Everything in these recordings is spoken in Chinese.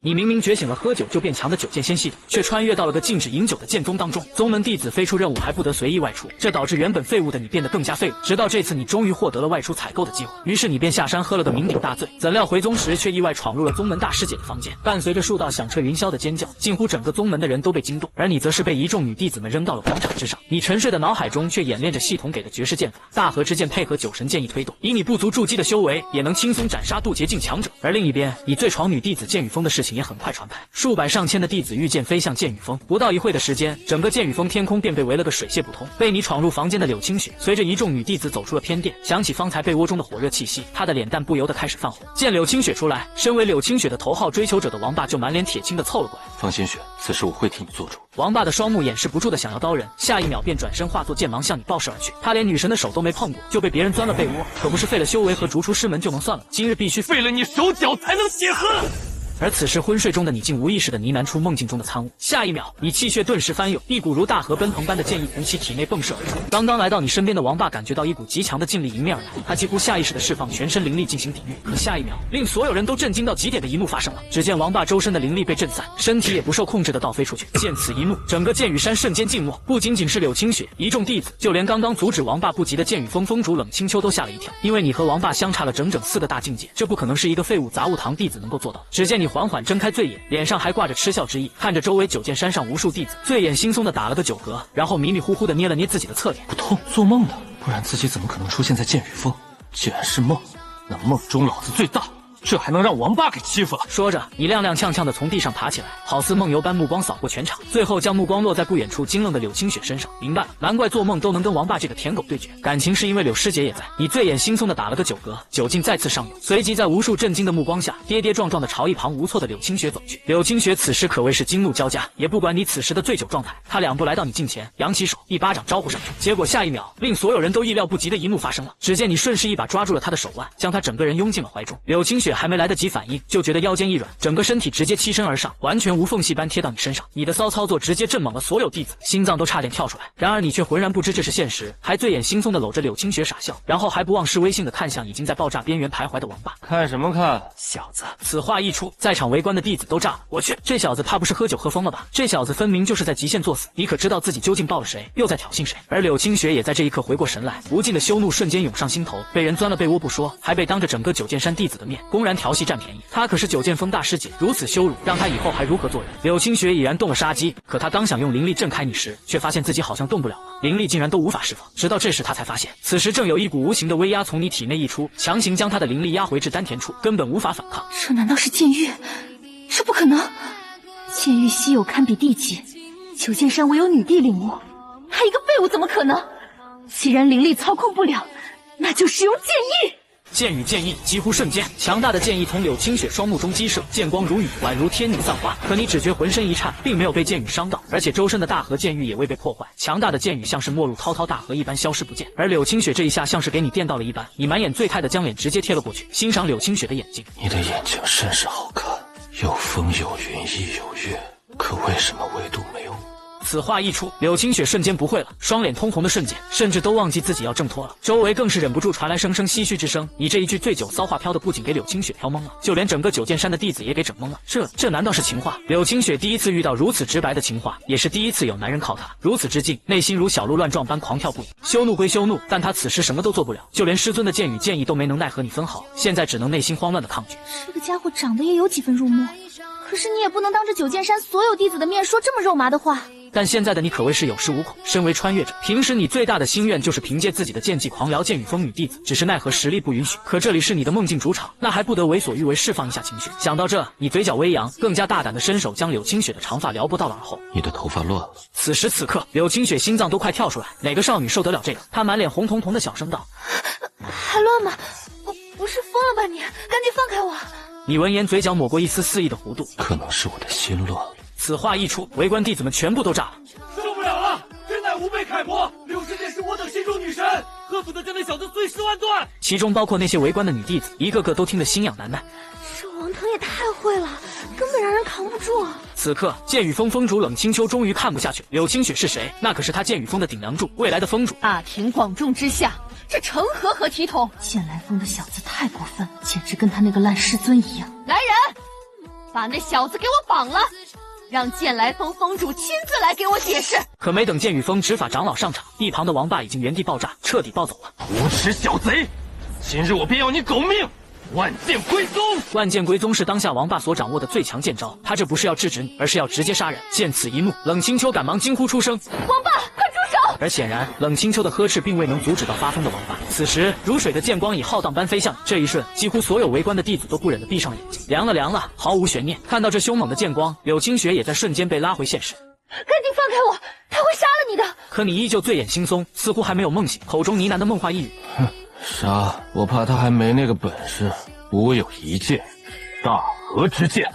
你明明觉醒了喝酒就变强的九剑仙系统，却穿越到了个禁止饮酒的剑宗当中。宗门弟子非出任务还不得随意外出，这导致原本废物的你变得更加废物。直到这次，你终于获得了外出采购的机会，于是你便下山喝了个酩酊大醉。怎料回宗时，却意外闯入了宗门大师姐的房间，伴随着数道响彻云霄的尖叫，近乎整个宗门的人都被惊动，而你则是被一众女弟子们扔到了广场之上。你沉睡的脑海中却演练着系统给的绝世剑法，大和之剑配合九神剑意推动，以你不足筑基的修为，也能轻松斩杀渡劫境强者。而另一边，你最闯女弟子剑雨峰的事情也很快传开。数百上千的弟子御剑飞向剑雨峰，不到一会的时间，整个剑雨峰天空便被围了个水泄不通。被你闯入房间的柳青雪，随着一众女弟子走出了偏殿，想起方才被窝中的火热气息，她的脸蛋不由得开始泛红。见柳青雪出来，身为柳青雪的头号追求者的王霸就满脸铁青的凑了过来。放心雪，此事我会替你做主。王霸的双目掩饰不住的想要刀人，下一秒便转身化作剑芒向你爆射而去。他连女神的手都没碰过，就被别人钻了被窝，可不是废了修为和逐出师门就能算了，今日必须废了你手脚才能解恨。而此时昏睡中的你竟无意识地呢喃出梦境中的参悟，下一秒你气血顿时翻涌，一股如大河奔腾般的剑意从其体内迸射而出。刚刚来到你身边的王霸感觉到一股极强的劲力迎面而来，他几乎下意识地释放全身灵力进行抵御。可下一秒，令所有人都震惊到极点的一幕发生了，只见王霸周身的灵力被震散，身体也不受控制地倒飞出去。见此一幕，整个剑雨山瞬间静默，不仅仅是柳青雪一众弟子，就连刚刚阻止王霸不及的剑雨峰峰主冷清秋都吓了一跳，因为你和王霸相差了整整4个大境界，这不可能是一个废物杂物堂弟子能够做到。只见你缓缓睁开醉眼，脸上还挂着嗤笑之意，看着周围九剑山上无数弟子，醉眼惺忪地打了个9嗝，然后迷迷糊糊地捏了捏自己的侧脸。不痛，做梦呢，不然自己怎么可能出现在剑雨峰？既然是梦，那梦中老子最大，这还能让王霸给欺负了？说着，你踉踉跄跄地从地上爬起来，好似梦游般目光扫过全场，最后将目光落在不远处惊愣的柳青雪身上。明白了，难怪做梦都能跟王霸这个舔狗对决，感情是因为柳师姐也在。你醉眼惺忪地打了个9嗝，酒劲再次上涌，随即在无数震惊的目光下，跌跌撞撞地朝一旁无措的柳青雪走去。柳青雪此时可谓是惊怒交加，也不管你此时的醉酒状态，她2步来到你近前，扬起手，一巴掌招呼上去。结果下一秒，令所有人都意料不及的一幕发生了，只见你顺势一把抓住了她的手腕，将她整个人拥进了怀中。柳青雪还没来得及反应，就觉得腰间一软，整个身体直接欺身而上，完全无缝隙般贴到你身上。你的骚操作直接震懵了所有弟子，心脏都差点跳出来。然而你却浑然不知这是现实，还醉眼惺忪地搂着柳青雪傻笑，然后还不忘示威性地看向已经在爆炸边缘徘徊的王霸。看什么看，小子！此话一出，在场围观的弟子都炸了。我去，这小子怕不是喝酒喝疯了吧？这小子分明就是在极限作死，你可知道自己究竟抱了谁，又在挑衅谁？而柳青雪也在这一刻回过神来，无尽的羞怒瞬间涌上心头，被人钻了被窝不说，还被当着整个九剑山弟子的面公然调戏占便宜。他可是九剑峰大师姐，如此羞辱，让他以后还如何做人？柳青雪已然动了杀机，可他刚想用灵力震开你时，却发现自己好像动不了了，灵力竟然都无法释放。直到这时他才发现，此时正有一股无形的威压从你体内溢出，强行将他的灵力压回至丹田处，根本无法反抗。这难道是剑域？这不可能！剑域稀有堪比地级，九剑山唯有女帝领悟，他一个废物怎么可能？既然灵力操控不了，那就使用剑意。剑与剑意几乎瞬间，强大的剑意从柳青雪双目中激射，剑光如雨，宛如天女散花。可你只觉浑身一颤，并没有被剑雨伤到，而且周身的大河剑域也未被破坏。强大的剑雨像是没入滔滔大河一般消失不见，而柳青雪这一下像是给你电到了一般，你满眼醉态的将脸直接贴了过去，欣赏柳青雪的眼睛。你的眼睛甚是好看，有风有云亦有月，可为什么唯独没有我？此话一出，柳青雪瞬间不会了，双脸通红的瞬间，甚至都忘记自己要挣脱了。周围更是忍不住传来声声唏嘘之声。你这一句醉酒骚话飘的不仅给柳青雪飘懵了，就连整个九剑山的弟子也给整懵了。这难道是情话？柳青雪第一次遇到如此直白的情话，也是第一次有男人靠她如此之近，内心如小鹿乱撞般狂跳不已。羞怒归羞怒，但她此时什么都做不了，就连师尊的剑与剑意都没能奈何你分毫，现在只能内心慌乱的抗拒。这个家伙长得也有几分入目，可是你也不能当着九剑山所有弟子的面说这么肉麻的话。但现在的你可谓是有恃无恐，身为穿越者，平时你最大的心愿就是凭借自己的剑技狂撩剑雨峰女弟子，只是奈何实力不允许。可这里是你的梦境主场，那还不得为所欲为，释放一下情绪。想到这，你嘴角微扬，更加大胆的伸手将柳青雪的长发撩拨到了耳后。你的头发乱了。此时此刻，柳青雪心脏都快跳出来，哪个少女受得了这个？她满脸红彤彤的小声道：“还乱吗？不是疯了吧你？赶紧放开我！”你闻言嘴角抹过一丝肆意的弧度，可能是我的心乱了。此话一出，围观弟子们全部都炸了。受不了了！真乃吾辈楷模，柳师姐是我等心中女神，何苦得将那小子碎尸万段？其中包括那些围观的女弟子，一个个都听得心痒难耐。这王腾也太会了，根本让人扛不住啊！此刻，剑雨峰峰主冷清秋终于看不下去，柳青雪是谁？那可是他剑雨峰的顶梁柱，未来的峰主。大庭广众之下，这成何和体统？剑来峰的小子太过分，简直跟他那个烂师尊一样。来人！把那小子给我绑了，让剑来峰峰主亲自来给我解释。可没等剑雨峰执法长老上场，一旁的王霸已经原地爆炸，彻底暴走了。无耻小贼！今日我便要你狗命！万剑归宗！万剑归宗是当下王霸所掌握的最强剑招，他这不是要制止你，而是要直接杀人。见此一幕，冷清秋赶忙惊呼出声：“王霸，快住手！”而显然，冷清秋的呵斥并未能阻止到发疯的王霸。此时，如水的剑光以浩荡般飞向，这一瞬，几乎所有围观的弟子都不忍地闭上了眼睛。凉了，毫无悬念。看到这凶猛的剑光，柳青雪也在瞬间被拉回现实。赶紧放开我，他会杀了你的！可你依旧醉眼惺忪，似乎还没有梦醒，口中呢喃的梦话一语：“哼，杀！我怕他还没那个本事。我有一剑，大河之剑。”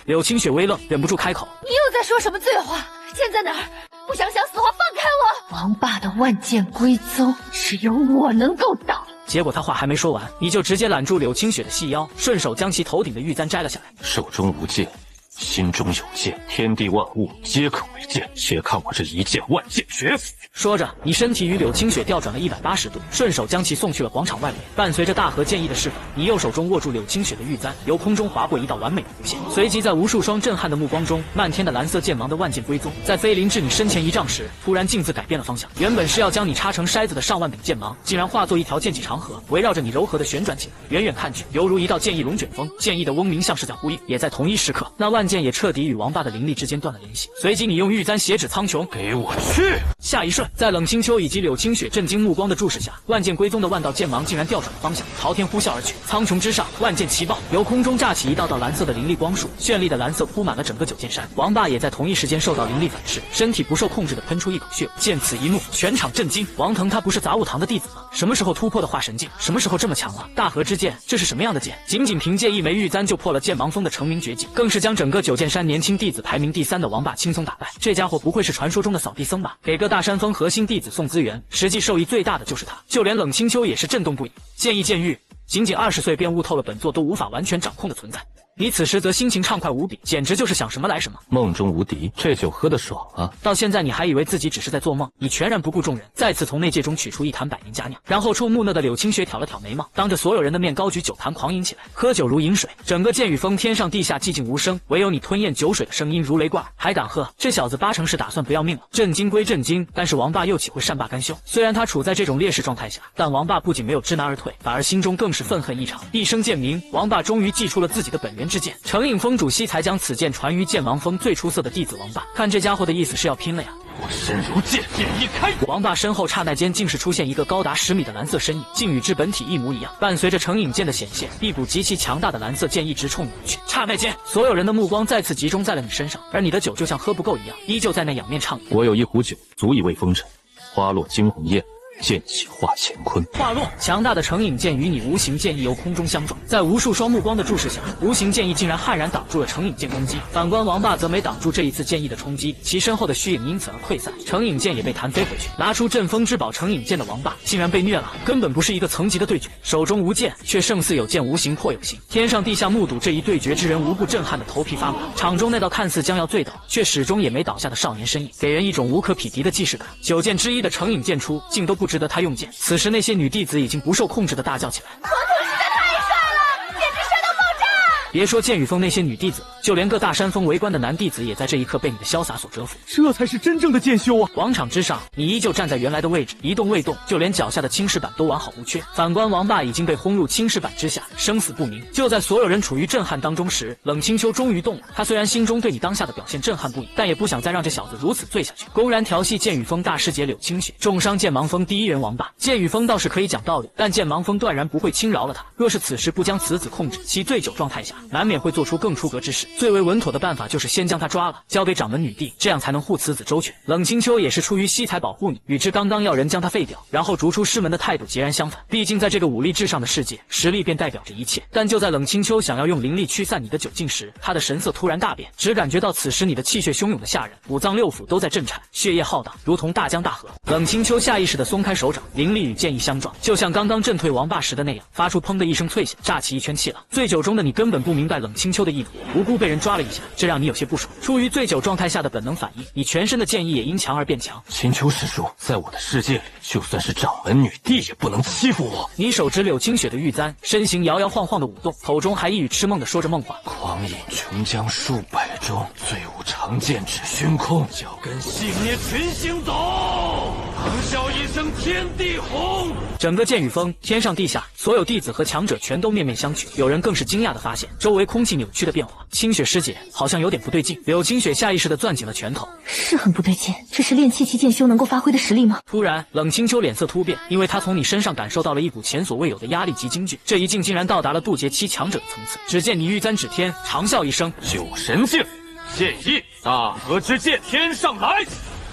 柳青雪微愣，忍不住开口：“你又在说什么醉话？剑在哪儿？不想想死话，放开我！王霸的万剑归宗，只有我能够挡。”结果他话还没说完，你就直接揽住柳青雪的细腰，顺手将其头顶的玉簪摘了下来。手中无剑，心中有剑，天地万物皆可为剑，且看我这一剑万剑诀。说着，你身体与柳青雪调转了180度，顺手将其送去了广场外围。伴随着大河剑意的释放，你右手中握住柳青雪的玉簪，由空中划过一道完美的弧线。随即在无数双震撼的目光中，漫天的蓝色剑芒的万剑归宗，在飞临至你身前1丈时，突然径自改变了方向。原本是要将你插成筛子的上万柄剑芒，竟然化作一条剑气长河，围绕着你柔和的旋转起来。远远看去，犹如一道剑意龙卷风，剑意的嗡鸣像是在呼应。也在同一时刻，那万剑也彻底与王霸的灵力之间断了联系。随即你用玉簪斜指苍穹，给我去！下一瞬，在冷清秋以及柳青雪震惊目光的注视下，万剑归宗的万道剑芒竟然调转了方向，朝天呼啸而去。苍穹之上，万剑齐爆，由空中炸起一道道蓝色的灵力光束，绚丽的蓝色铺满了整个九剑山。王霸也在同一时间受到灵力反噬，身体不受控制的喷出一口血。见此一幕，全场震惊。王腾他不是杂物堂的弟子吗？什么时候突破的化神境？什么时候这么强了？大河之剑，这是什么样的剑？仅凭借一枚玉簪就破了剑芒峰的成名绝技，更是将整个九剑山年轻弟子排名第3的王霸轻松打败。这家伙不会是传说中的扫地僧吧？给各大山峰核心弟子送资源，实际受益最大的就是他。就连冷清秋也是震动不已。剑意剑域，仅20岁便悟透了本座都无法完全掌控的存在。你此时则心情畅快无比，简直就是想什么来什么。梦中无敌，这酒喝得爽啊！到现在你还以为自己只是在做梦，你全然不顾众人，再次从内戒中取出一坛百年佳酿，然后冲木讷的柳青雪挑了挑眉毛，当着所有人的面高举酒坛狂饮起来。喝酒如饮水，整个剑雨峰天上地下寂静无声，唯有你吞咽酒水的声音如雷贯耳。还敢喝？这小子8成是打算不要命了。震惊归震惊，但是王霸又岂会善罢甘休？虽然他处在这种劣势状态下，但王霸不仅没有知难而退，反而心中更是愤恨异常。一声剑鸣，王霸终于祭出了自己的本源之剑。成影峰主席才将此剑传于剑王峰最出色的弟子王霸，看这家伙的意思是要拼了呀！我身如剑，剑一开。王霸身后刹那间竟是出现一个高达10米的蓝色身影，竟与之本体一模一样。伴随着成影剑的显现，一股极其强大的蓝色剑意直冲你而去。刹那间，所有人的目光再次集中在了你身上，而你的酒就像喝不够一样，依旧在那仰面畅饮。我有一壶酒，足以慰风尘。花落惊鸿艳，剑起化乾坤。话落，强大的成影剑与你无形剑意由空中相撞，在无数双目光的注视下，无形剑意竟然悍然挡住了成影剑攻击。反观王霸则没挡住这一次剑意的冲击，其身后的虚影因此而溃散，成影剑也被弹飞回去。拿出阵风之宝成影剑的王霸竟然被虐了，根本不是一个层级的对决，手中无剑，却胜似有剑无形或有形。天上地下目睹这一对决之人无不震撼的头皮发麻。场中那道看似将要醉倒，却始终也没倒下的少年身影，给人一种无可匹敌的既视感。9剑之一的成影剑出，竟都不值得他用剑。此时那些女弟子已经不受控制的大叫起来：王总实在太帅了，简直帅到爆炸！别说剑雨峰那些女弟子，就连各大山峰围观的男弟子也在这一刻被你的潇洒所折服。这才是真正的剑修啊！广场之上，你依旧站在原来的位置，一动未动，就连脚下的青石板都完好无缺。反观王霸已经被轰入青石板之下，生死不明。就在所有人处于震撼当中时，冷清秋终于动了。他虽然心中对你当下的表现震撼不已，但也不想再让这小子如此醉下去，公然调戏剑雨峰大师姐柳青雪，重伤剑芒峰第一人王霸。剑雨峰倒是可以讲道理，但剑芒峰断然不会轻饶了他。若是此时不将此子控制，其醉酒状态下难免会做出更出格之事。最为稳妥的办法就是先将他抓了，交给掌门女帝，这样才能护此子周全。冷清秋也是出于惜才保护你，与之刚刚要人将他废掉，然后逐出师门的态度截然相反。毕竟在这个武力至上的世界，实力便代表着一切。但就在冷清秋想要用灵力驱散你的酒劲时，他的神色突然大变，只感觉到此时你的气血汹涌的吓人，五脏六腑都在震颤，血液浩荡，如同大江大河。冷清秋下意识地松开手掌，灵力与剑意相撞，就像刚刚震退王霸时的那样，发出砰的一声脆响，炸起一圈气浪。醉酒中的你根本不不明白冷清秋的意图，无辜被人抓了一下，这让你有些不爽。出于醉酒状态下的本能反应，你全身的剑意也因强而变强。青秋师叔，在我的世界里，就算是掌门女帝也不能欺负我。你手执柳清雪的玉簪，身形摇摇晃晃的舞动，口中还一语痴梦的说着梦话。狂饮琼浆数百钟，醉舞长剑指虚空，脚跟细灭群星走，长啸一声天地红。整个剑雨峰天上地下，所有弟子和强者全都面面相觑，有人更是惊讶地发现周围空气扭曲的变化。清雪师姐好像有点不对劲。柳清雪下意识地攥紧了拳头，是很不对劲，这是练气期剑修能够发挥的实力吗？突然，冷清秋脸色突变，因为他从你身上感受到了一股前所未有的压力及惊惧，这一劲竟然到达了渡劫期强者的层次。只见你玉簪指天，长啸一声，九神镜，剑意，大河之剑天上来。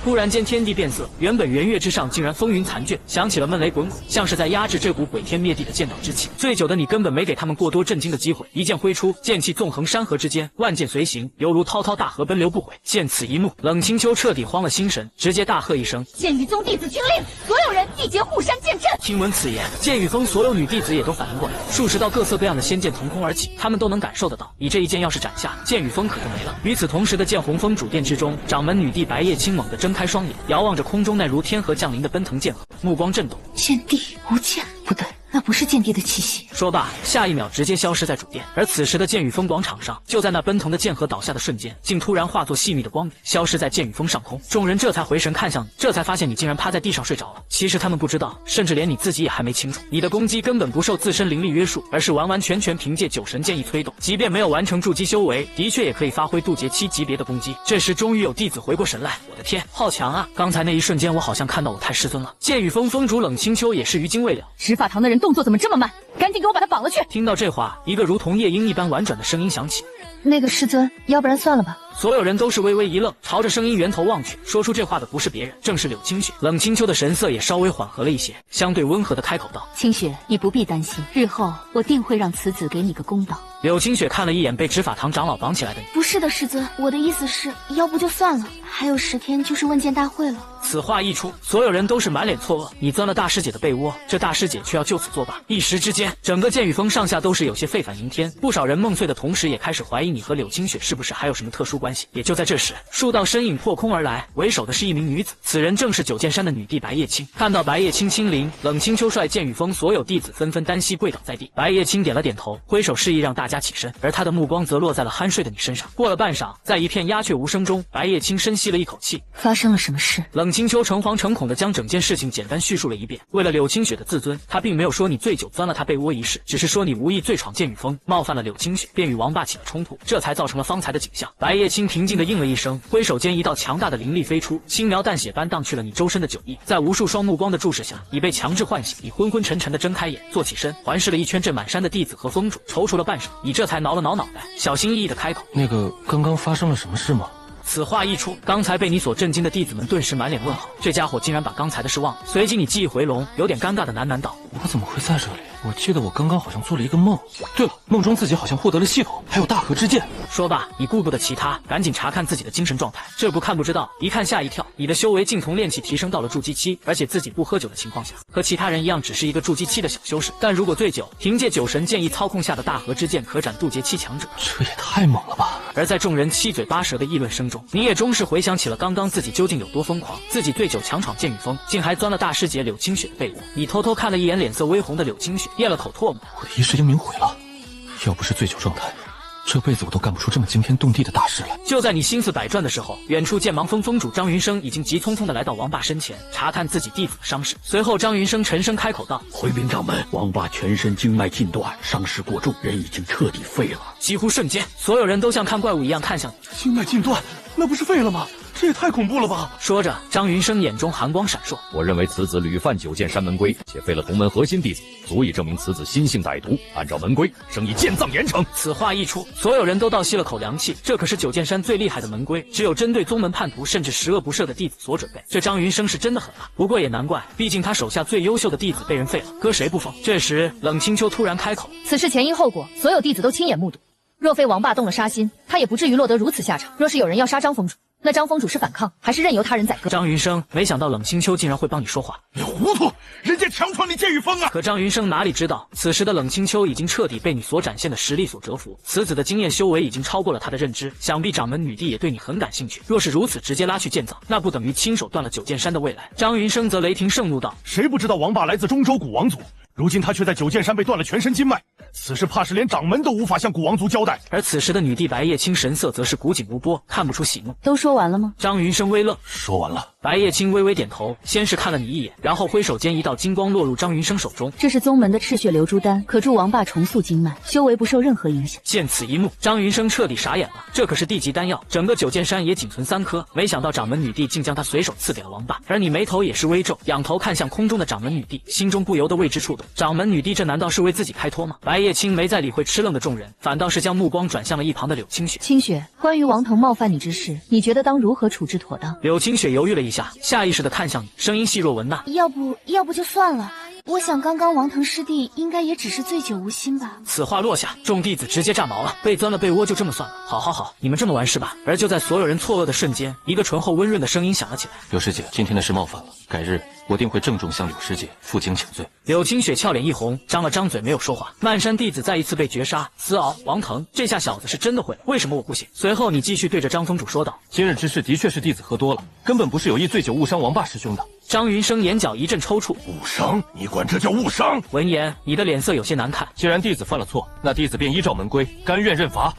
突然间天地变色，原本圆月之上竟然风云残卷，响起了闷雷滚滚，像是在压制这股毁天灭地的剑道之气。醉酒的你根本没给他们过多震惊的机会，一剑挥出，剑气纵横山河之间，万剑随行，犹如滔滔大河奔流不悔。见此一幕，冷清秋彻底慌了心神，直接大喝一声：剑雨宗弟子听令，所有人缔结护山剑阵。听闻此言，剑雨峰所有女弟子也都反应过来，数十道各色各样的仙剑腾空而起，他们都能感受得到，你这一剑要是斩下，剑雨峰可就没了。与此同时的剑洪峰主殿之中，掌门女帝白叶青猛地睁开双眼，遥望着空中那如天河降临的奔腾剑河，目光震动。剑帝无剑，不对，那不是剑帝的气息。说罢，下一秒直接消失在主殿。而此时的剑雨峰广场上，就在那奔腾的剑河倒下的瞬间，竟突然化作细密的光点，消失在剑雨峰上空。众人这才回神看向你，这才发现你竟然趴在地上睡着了。其实他们不知道，甚至连你自己也还没清楚，你的攻击根本不受自身灵力约束，而是完完全全凭借九神剑意催动。即便没有完成筑基修为，的确也可以发挥渡劫期级别的攻击。这时终于有弟子回过神来，我的天，好强啊！刚才那一瞬间，我好像看到我太师尊了。剑雨峰峰主冷清秋也是余惊未了，执法堂的人动作怎么这么慢？赶紧给我把他绑了去！听到这话，一个如同夜莺一般婉转的声音响起。那个师尊，要不然算了吧。所有人都是微微一愣，朝着声音源头望去。说出这话的不是别人，正是柳清雪。冷清秋的神色也稍微缓和了一些，相对温和的开口道：清雪，你不必担心，日后我定会让此子给你个公道。柳清雪看了一眼被执法堂长老绑起来的你，不是的，师尊，我的意思是，要不就算了，还有10天就是问剑大会了。此话一出，所有人都是满脸错愕。你钻了大师姐的被窝，这大师姐却要就此作罢。一时之间，整个剑雨峰上下都是有些沸反盈天，不少人梦碎的同时，也开始怀疑你和柳清雪是不是还有什么特殊关系。也就在这时，数道身影破空而来，为首的是一名女子，此人正是九剑山的女帝白叶青。看到白叶青亲临，冷清秋率剑雨峰所有弟子纷纷单膝跪倒在地。白叶青点了点头，挥手示意让大家起身，而他的目光则落在了酣睡的你身上。过了半晌，在一片鸦雀无声中，白叶青深吸了一口气。发生了什么事？冷清秋诚惶诚恐地将整件事情简单叙述了一遍。为了柳清雪的自尊，他并没有说你醉酒钻了他被窝一事，只是说你无意醉闯剑雨峰，冒犯了柳清雪，便与王霸起了冲突，这才造成了方才的景象。白叶青平静地应了一声，挥手间一道强大的灵力飞出，轻描淡写般荡去了你周身的酒意。在无数双目光的注视下，你被强制唤醒，你昏昏沉沉地睁开眼，坐起身，环视了一圈镇满山的弟子和峰主，踌躇了半晌，你这才挠了挠脑袋，小心翼翼地开口：那个，刚刚发生了什么事吗？此话一出，刚才被你所震惊的弟子们顿时满脸问号，这家伙竟然把刚才的事忘了。随即你记忆回笼，有点尴尬的喃喃道：我怎么会在这里？我记得我刚刚好像做了一个梦。对了，梦中自己好像获得了系统，还有大河之剑。说罢，你顾不得其他，赶紧查看自己的精神状态。这不看不知道，一看吓一跳，你的修为竟从炼气提升到了筑基期，而且自己不喝酒的情况下，和其他人一样，只是一个筑基期的小修士。但如果醉酒，凭借九神剑意操控下的大河之剑，可斩渡劫期强者，这也太猛了吧！而在众人七嘴八舌的议论声中，你也终是回想起了刚刚自己究竟有多疯狂。自己醉酒强闯剑雨峰，竟还钻了大师姐柳清雪的被窝。你偷偷看了一眼脸色微红的柳清雪，咽了口唾沫。我的一世英名毁了，要不是醉酒状态，这辈子我都干不出这么惊天动地的大事来。就在你心思百转的时候，远处剑芒峰峰主张云生已经急匆匆地来到王霸身前，查看自己弟子的伤势。随后张云生沉声开口道：回禀掌门，王霸全身经脉尽断，伤势过重，人已经彻底废了。几乎瞬间，所有人都像看怪物一样看向你。经脉尽断，那不是废了吗？这也太恐怖了吧！说着，张云生眼中寒光闪烁。我认为此子屡犯九剑山门规，且废了同门核心弟子，足以证明此子心性歹毒。按照门规，生以剑葬严惩。此话一出，所有人都倒吸了口凉气。这可是九剑山最厉害的门规，只有针对宗门叛徒甚至十恶不赦的弟子所准备。这张云生是真的狠啊！不过也难怪，毕竟他手下最优秀的弟子被人废了，搁谁不疯？这时，冷清秋突然开口：此事前因后果，所有弟子都亲眼目睹。若非王霸动了杀心，他也不至于落得如此下场。若是有人要杀张峰主，那张峰主是反抗，还是任由他人宰割？张云生，没想到冷清秋竟然会帮你说话。你糊涂，人家强闯你剑雨峰啊！可张云生哪里知道，此时的冷清秋已经彻底被你所展现的实力所折服，此子的经验修为已经超过了他的认知。想必掌门女帝也对你很感兴趣。若是如此直接拉去建造，那不等于亲手断了九剑山的未来？张云生则雷霆盛怒道：谁不知道王霸来自中州古王族？如今他却在九剑山被断了全身经脉，此事怕是连掌门都无法向古王族交代。而此时的女帝白叶青神色则是古井无波，看不出喜怒。都说完了吗？张云生微愣，说完了。白叶青微微点头，先是看了你一眼，然后挥手间一道金光落入张云生手中。这是宗门的赤血流珠丹，可助王霸重塑经脉，修为不受任何影响。见此一幕，张云生彻底傻眼了，这可是地级丹药，整个九剑山也仅存3颗，没想到掌门女帝竟将他随手赐给了王霸。而你眉头也是微皱，仰头看向空中的掌门女帝，心中不由得为之触动。掌门女帝这难道是为自己开脱吗？白叶青没再理会吃愣的众人，反倒是将目光转向了一旁的柳清雪。清雪，关于王腾冒犯你之事，你觉得当如何处置妥当？柳清雪犹豫了一下，下意识地看向你，声音细若蚊呐。要不就算了。我想刚刚王腾师弟应该也只是醉酒无心吧。此话落下，众弟子直接炸毛了，被钻了被窝就这么算了？好，你们这么玩是吧？而就在所有人错愕的瞬间，一个醇厚温润的声音响了起来：柳师姐，今天的事冒犯了，改日我定会郑重向柳师姐负荆请罪。柳清雪俏脸一红，张了张嘴没有说话。漫山弟子再一次被绝杀，思敖、王腾，这下小子是真的会了，为什么我不行？随后你继续对着张峰主说道：今日之事的确是弟子喝多了，根本不是有意醉酒误伤王霸师兄的。张云生眼角一阵抽搐，误伤？你管这叫误伤？闻言，你的脸色有些难看。既然弟子犯了错，那弟子便依照门规，甘愿认罚，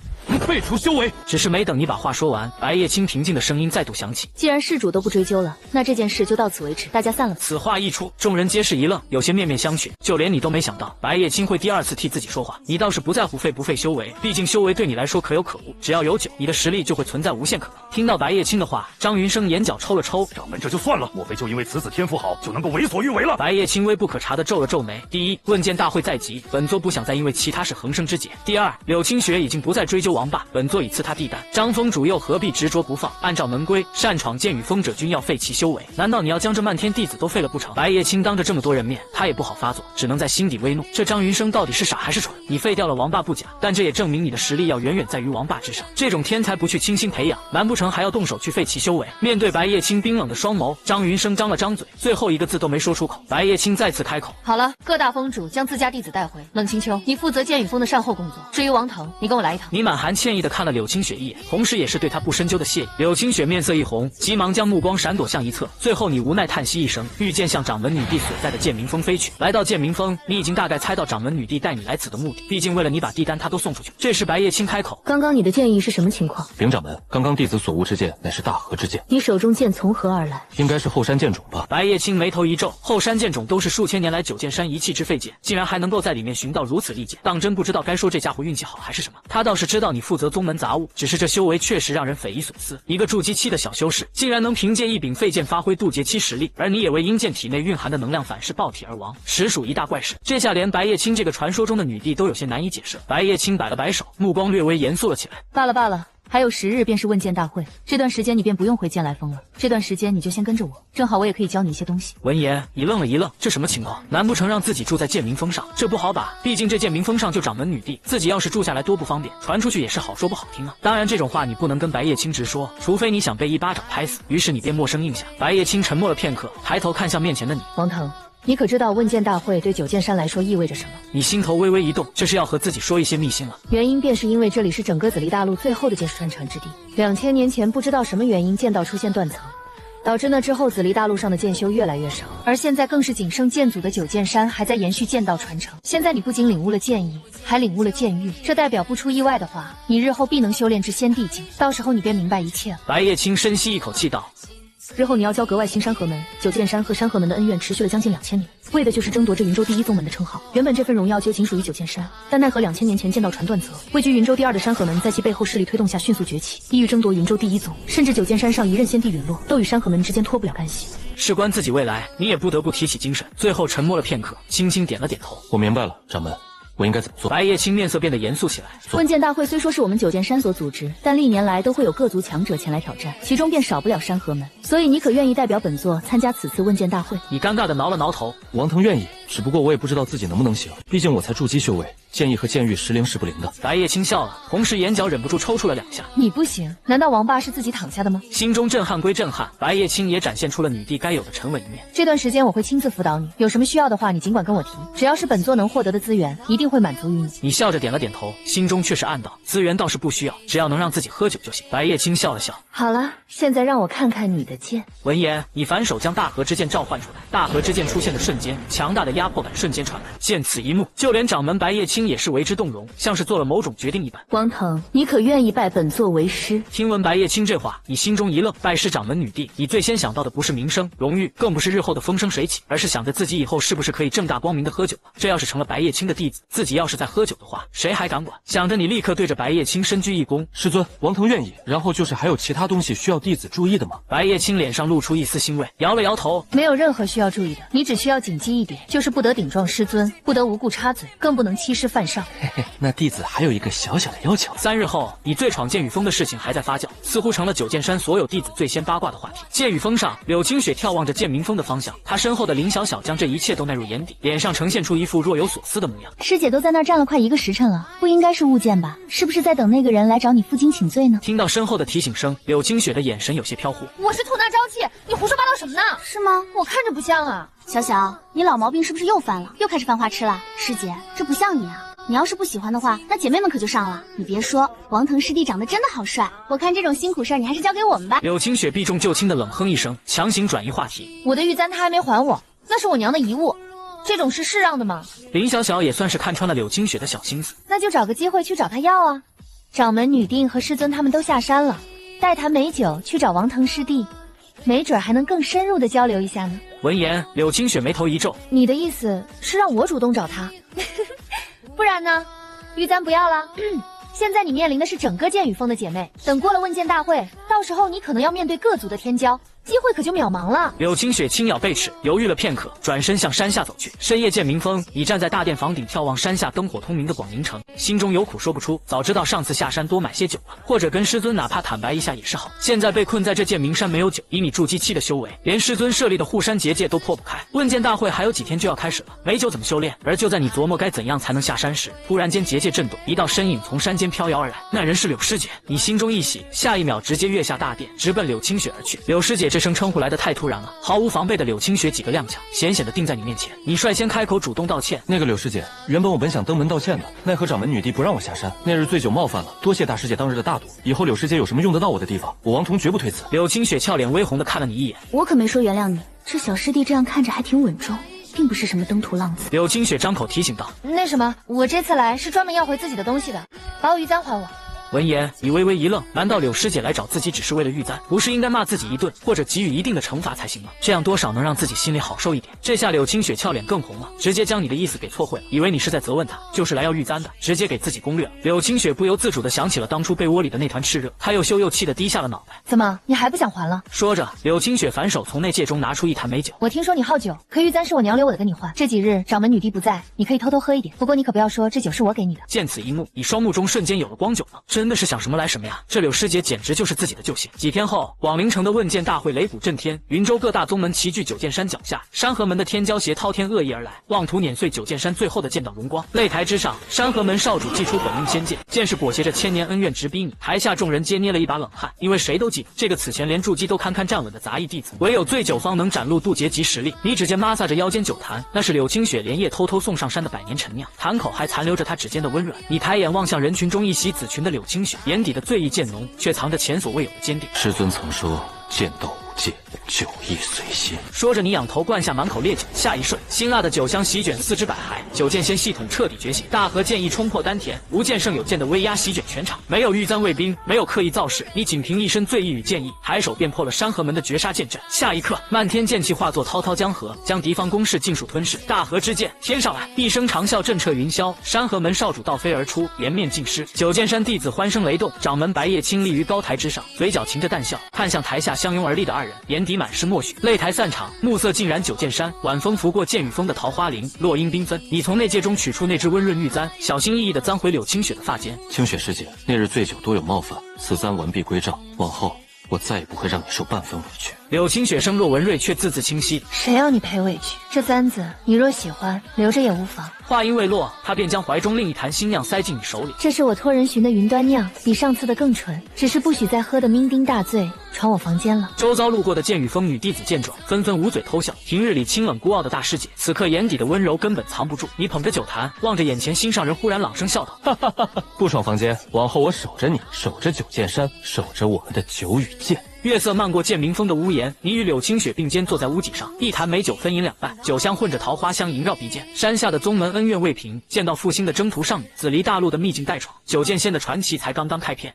废除修为。只是没等你把话说完，白叶青平静的声音再度响起：既然事主都不追究了，那这件事就到此为止，大家散了。此话一出，众人皆是一愣，有些面面相觑。就连你都没想到，白叶青会第2次替自己说话。你倒是不在乎废不废修为，毕竟修为对你来说可有可无，只要有酒，你的实力就会存在无限可能。听到白叶青的话，张云生眼角抽了抽，掌门这就算了，莫非就因为此子天赋好，就能够为所欲为了？白叶青微不可察的皱了皱眉。第一，问剑大会在即，本座不想再因为其他事横生枝节。第二，柳清雪已经不再追究王霸，本座已赐他地丹，张峰主又何必执着不放？按照门规，擅闯剑雨峰者均要废其修为，难道你要将这漫天弟子都废了不成？白叶青当着这么多人面，他也不好发作，只能在心底微怒。这张云生到底是傻还是蠢？你废掉了王霸不假，但这也证明你的实力要远远在于王霸之上。这种天才不去倾心培养，难不成还要动手去废其修为？面对白叶青冰冷的双眸，张云生张了张嘴，最后一个字都没说出口。白叶青再次开口：好了，各大峰主将自家弟子带回。冷清秋，你负责剑雨峰的善后工作。至于王腾，你跟我来一趟。你满含歉意的看了柳清雪一眼，同时也是对他不深究的谢意。柳清雪面色一红，急忙将目光闪躲向一侧，最后你无奈叹息一声，御剑向掌门女帝所在的剑鸣峰飞去。来到剑鸣峰，你已经大概猜到掌门女帝带你来此的目的，毕竟为了你把地丹他都送出去。这时白叶青开口：刚刚你的剑意是什么情况？禀掌门，刚刚弟子所悟之剑乃是大和之剑。你手中剑从何而来？应该是后山剑种吧。白叶青眉头一皱，后山剑种都是数千年来九剑山遗弃之废剑，竟然还能够在里面寻到如此利剑，当真不知道该说这家伙运气好还是什么。他倒是知道你负责宗门杂物，只是这修为确实让人匪夷所思。一个筑基期的小修士，竟然能凭借一柄废剑发挥渡劫期实力，而你也为阴剑体内蕴含的能量反噬爆体而亡，实属一大怪事。这下连白叶青这个传说中的女帝都有些难以解释。白叶青摆了摆手，目光略微严肃了起来。罢了，还有10日便是问剑大会，这段时间你便不用回剑来峰了。这段时间你就先跟着我，正好我也可以教你一些东西。闻言，你愣了一愣，这什么情况？难不成让自己住在剑鸣峰上？这不好把，毕竟这剑鸣峰上就掌门女帝，自己要是住下来多不方便，传出去也是好说不好听啊。当然这种话你不能跟白叶青直说，除非你想被一巴掌拍死。于是你便默声应下。白叶青沉默了片刻，抬头看向面前的你，王腾，你可知道问剑大会对九剑山来说意味着什么？你心头微微一动，这是要和自己说一些秘辛了。原因便是因为这里是整个紫离大陆最后的剑术传承之地。2000年前不知道什么原因剑道出现断层，导致那之后紫离大陆上的剑修越来越少，而现在更是仅剩剑祖的九剑山还在延续剑道传承。现在你不仅领悟了剑意，还领悟了剑域，这代表不出意外的话，你日后必能修炼至仙帝境，到时候你便明白一切了。白叶青深吸一口气道：日后你要教格外新山河门，九剑山和山河门的恩怨持续了将近2000年，为的就是争夺这云州第一宗门的称号。原本这份荣耀就仅属于九剑山，但奈何2000年前剑道传断则，位居云州第2的山河门在其背后势力推动下迅速崛起，意欲争夺云州第一宗，甚至九剑山上一任先帝陨落，都与山河门之间脱不了干系。事关自己未来，你也不得不提起精神。最后沉默了片刻，轻轻点了点头。我明白了，掌门，我应该怎么做？白叶青面色变得严肃起来。问剑大会虽说是我们九剑山所组织，但历年来都会有各族强者前来挑战，其中便少不了山河门，所以你可愿意代表本座参加此次问剑大会？你尴尬的挠了挠头。王腾愿意，只不过我也不知道自己能不能行，毕竟我才筑基修为，剑意和剑域时灵时不灵的。白叶青笑了，同时眼角忍不住抽搐了2下。你不行，难道王八是自己躺下的吗？心中震撼归震撼，白叶青也展现出了女帝该有的沉稳一面。这段时间我会亲自辅导你，有什么需要的话，你尽管跟我提，只要是本座能获得的资源，一定会满足于你。你笑着点了点头，心中却是暗道：资源倒是不需要，只要能让自己喝酒就行。白叶青笑了笑，好了，现在让我看看你的剑。闻言，你反手将大河之剑召唤出来。大河之剑出现的瞬间，强大的压迫感瞬间传来。见此一幕，就连掌门白叶青也是为之动容，像是做了某种决定一般。王腾，你可愿意拜本座为师？听闻白叶青这话，你心中一愣。拜师掌门女帝，你最先想到的不是名声、荣誉，更不是日后的风生水起，而是想着自己以后是不是可以正大光明的喝酒了。这要是成了白叶青的弟子，自己要是再喝酒的话，谁还敢管？想着你立刻对着白叶青深鞠一躬。师尊，王腾愿意。然后就是还有其他东西需要弟子注意的吗？白叶青脸上露出一丝欣慰，摇了摇头，没有任何需要注意的，你只需要谨记一点，就是不得顶撞师尊，不得无故插嘴，更不能欺师犯上。嘿嘿，那弟子还有一个小小的要求。3日后，你最闯剑雨峰的事情还在发酵，似乎成了九剑山所有弟子最先八卦的话题。剑雨峰上，柳清雪眺望着剑明峰的方向，她身后的林小小将这一切都纳入眼底，脸上呈现出一副若有所思的模样。师姐都在那儿站了快1个时辰了，不应该是误见吧？是不是在等那个人来找你负荆请罪呢？听到身后的提醒声，柳清雪的眼神有些飘忽。我是吐纳朝气，你胡说八道什么呢？是吗？我看着不像啊。小小，你老毛病是不是又犯了？又开始犯花痴了？师姐，这不像你啊！你要是不喜欢的话，那姐妹们可就上了。你别说，王腾师弟长得真的好帅，我看这种辛苦事儿你还是交给我们吧。柳清雪避重就轻的冷哼一声，强行转移话题。我的玉簪他还没还我，那是我娘的遗物，这种事是让的吗？林小小也算是看穿了柳清雪的小心思，那就找个机会去找他要啊。掌门女帝和师尊他们都下山了，带坛美酒去找王腾师弟，没准还能更深入的交流一下呢。闻言，柳清雪眉头一皱，你的意思是让我主动找他？不然呢？玉簪不要了。现在你面临的是整个剑雨峰的姐妹，等过了问剑大会，到时候你可能要面对各族的天骄，机会可就渺茫了。柳清雪轻咬贝齿，犹豫了片刻，转身向山下走去。深夜见明峰，你站在大殿房顶眺望山下灯火通明的广宁城，心中有苦说不出。早知道上次下山多买些酒了，或者跟师尊哪怕坦白一下也是好。现在被困在这剑明山没有酒，以你筑基期的修为，连师尊设立的护山结界都破不开。问剑大会还有几天就要开始了，没酒怎么修炼？而就在你琢磨该怎样才能下山时，突然间结界震动，一道身影从山间飘摇而来。那人是柳师姐，你心中一喜，下一秒直接跃下大殿，直奔柳清雪而去。柳师姐这声称呼来的太突然了，毫无防备的柳清雪几个踉跄，险险的定在你面前。你率先开口主动道歉。那个柳师姐，原本我本想登门道歉的，奈何掌门女帝不让我下山，那日醉酒冒犯了，多谢大师姐当日的大度。以后柳师姐有什么用得到我的地方，我王彤绝不推辞。柳清雪俏脸微红的看了你一眼，我可没说原谅你，这小师弟这样看着还挺稳重，并不是什么登徒浪子。柳清雪张口提醒道：那什么，我这次来是专门要回自己的东西的，把我玉簪还我。闻言，你微微一愣，难道柳师姐来找自己只是为了玉簪？不是应该骂自己一顿，或者给予一定的惩罚才行吗？这样多少能让自己心里好受一点。这下柳清雪俏脸更红了，直接将你的意思给错会了，以为你是在责问她，就是来要玉簪的，直接给自己攻略了。柳清雪不由自主地想起了当初被窝里的那团炽热，她又羞又气地低下了脑袋。怎么，你还不想还了？说着，柳清雪反手从内戒中拿出一坛美酒。我听说你好酒，可玉簪是我娘留我的，跟你换。这几日掌门女帝不在，你可以偷偷喝一点，不过你可不要说这酒是我给你的。见此一幕，你双目中瞬间有了光酒了，真的是想什么来什么呀！这柳师姐简直就是自己的救星。几天后，广陵城的问剑大会擂鼓震天，云州各大宗门齐聚九剑山脚下，山河门的天骄邪滔天恶意而来，妄图碾碎九剑山最后的剑道荣光。擂台之上，山河门少主祭出本命仙剑，剑是裹挟着千年恩怨直逼你。台下众人皆捏了一把冷汗，因为谁都记得这个此前连筑基都堪堪站稳的杂役弟子，唯有醉酒方能展露渡劫级实力。你指尖抹撒着腰间酒坛，那是柳清雪连夜偷偷送上山的百年陈酿，坛口还残留着她指尖的温润。你抬眼望向人群中一袭紫裙的柳清雪，眼底的醉意渐浓，却藏着前所未有的坚定。师尊曾说，剑道无界，酒意随心。说着，你仰头灌下满口烈酒，下一瞬，辛辣的酒香席卷四肢百骸，九剑仙系统彻底觉醒，大河剑意冲破丹田，无剑胜有剑的威压席卷全场。没有玉簪卫兵，没有刻意造势，你仅凭一身醉意与剑意，抬手便破了山河门的绝杀剑阵。下一刻，漫天剑气化作滔滔江河，将敌方攻势尽数吞噬。大河之剑，天上来！一声长啸震彻云霄，山河门少主倒飞而出，颜面尽失。九剑山弟子欢声雷动，掌门白叶青立于高台之上，嘴角噙着淡笑，看向台下相拥而立的二人，眼底满是默许。擂台散场，暮色浸染九剑山，晚风拂过剑雨峰的桃花林，落英缤纷。你从内戒中取出那只温润玉簪，小心翼翼地簪回柳清雪的发间。清雪师姐，那日醉酒多有冒犯，此簪完璧归赵，往后我再也不会让你受半分委屈。柳青雪声若文瑞，却字字清晰。谁要你赔委屈？这簪子你若喜欢，留着也无妨。话音未落，他便将怀中另一坛新酿塞进你手里。这是我托人寻的云端酿，比上次的更纯，只是不许再喝得酩酊大醉，闯我房间了。周遭路过的剑雨峰女弟子见状，纷纷捂嘴偷笑。平日里清冷孤傲的大师姐，此刻眼底的温柔根本藏不住。你捧着酒坛，望着眼前心上人，忽然朗声笑道：“哈哈哈哈！不爽房间，往后我守着你，守着九剑山，守着我们的酒与剑。”月色漫过剑明峰的屋檐，你与柳青雪并肩坐在屋脊上，一坛美酒分饮两半，酒香混着桃花香萦绕鼻尖。山下的宗门恩怨未平，剑道复兴的征途尚远，紫离大陆的秘境待闯，九剑仙的传奇才刚刚开篇。